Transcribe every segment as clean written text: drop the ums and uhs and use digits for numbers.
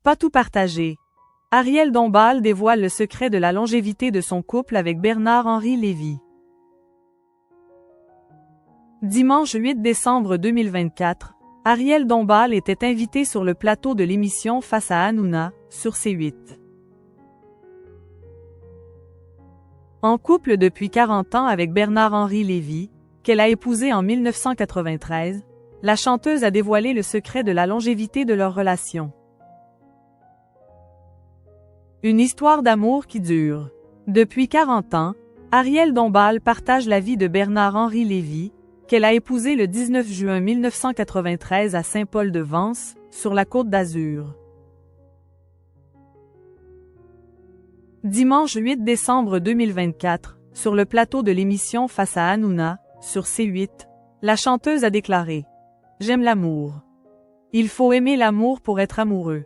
Pas tout partagé. Ariel Dombasle dévoile le secret de la longévité de son couple avec Bernard-Henri Lévy. Dimanche 8 décembre 2024, Ariel Dombasle était invité sur le plateau de l'émission Face à Hanouna, sur C8. En couple depuis 40 ans avec Bernard-Henri Lévy, qu'elle a épousé en 1993, la chanteuse a dévoilé le secret de la longévité de leur relation. Une histoire d'amour qui dure. Depuis 40 ans, Ariel Dombasle partage la vie de Bernard-Henri Lévy, qu'elle a épousé le 19 juin 1993 à Saint-Paul-de-Vence, sur la Côte d'Azur. Dimanche 8 décembre 2024, sur le plateau de l'émission Face à Hanouna, sur C8, la chanteuse a déclaré « J'aime l'amour. Il faut aimer l'amour pour être amoureux.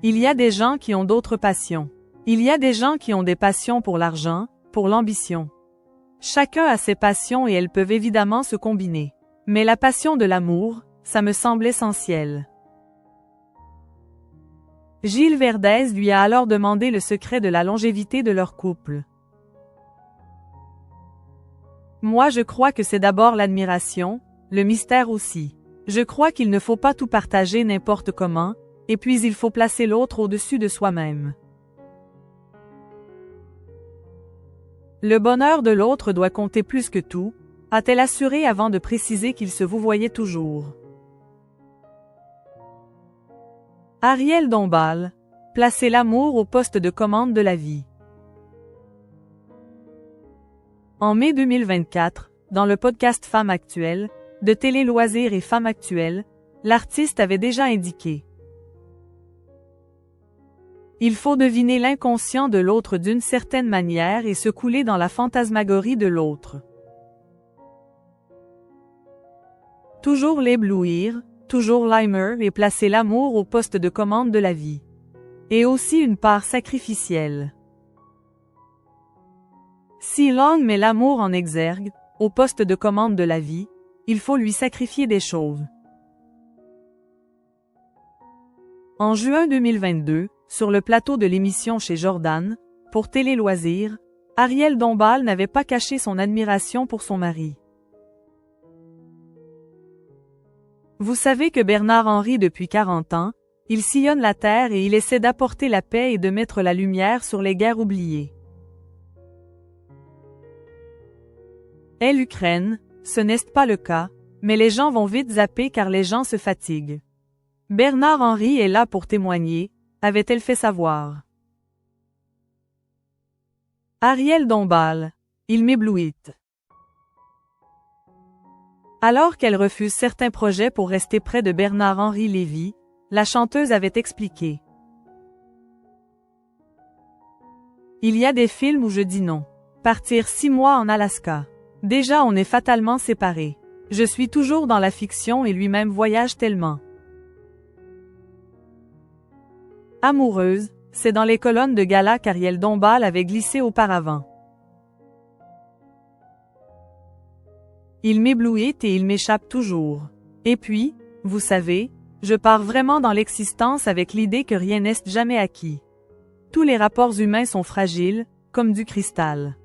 Il y a des gens qui ont d'autres passions. Il y a des gens qui ont des passions pour l'argent, pour l'ambition. Chacun a ses passions et elles peuvent évidemment se combiner. Mais la passion de l'amour, ça me semble essentiel. » Gilles Verdez lui a alors demandé le secret de la longévité de leur couple. Moi je crois que c'est d'abord l'admiration, le mystère aussi. Je crois qu'il ne faut pas tout partager n'importe comment, et puis il faut placer l'autre au-dessus de soi-même. Le bonheur de l'autre doit compter plus que tout, a-t-elle assuré avant de préciser qu'ils se vouvoyaient toujours. Ariel Dombasle, placer l'amour au poste de commande de la vie. En mai 2024, dans le podcast Femmes Actuelles, de Télé Loisirs et Femmes Actuelles, l'artiste avait déjà indiqué. Il faut deviner l'inconscient de l'autre d'une certaine manière et se couler dans la fantasmagorie de l'autre. Toujours l'éblouir, toujours l'aimer et placer l'amour au poste de commande de la vie. Et aussi une part sacrificielle. Si l'homme met l'amour en exergue, au poste de commande de la vie, il faut lui sacrifier des choses. En juin 2022, sur le plateau de l'émission chez Jordan, pour Télé Loisirs, Ariel Dombasle n'avait pas caché son admiration pour son mari. Vous savez que Bernard-Henri depuis 40 ans, il sillonne la terre et il essaie d'apporter la paix et de mettre la lumière sur les guerres oubliées. Et l'Ukraine, ce n'est pas le cas, mais les gens vont vite zapper car les gens se fatiguent. Bernard-Henri est là pour témoigner, avait-elle fait savoir. Ariel Dombasle, il m'éblouit. Alors qu'elle refuse certains projets pour rester près de Bernard-Henri Lévy, la chanteuse avait expliqué. Il y a des films où je dis non. Partir 6 mois en Alaska. Déjà on est fatalement séparés. Je suis toujours dans la fiction et lui-même voyage tellement. Amoureuse, c'est dans les colonnes de gala qu'Ariel Dombasle avait glissé auparavant. Il m'éblouit et il m'échappe toujours. Et puis, vous savez, je pars vraiment dans l'existence avec l'idée que rien n'est jamais acquis. Tous les rapports humains sont fragiles, comme du cristal.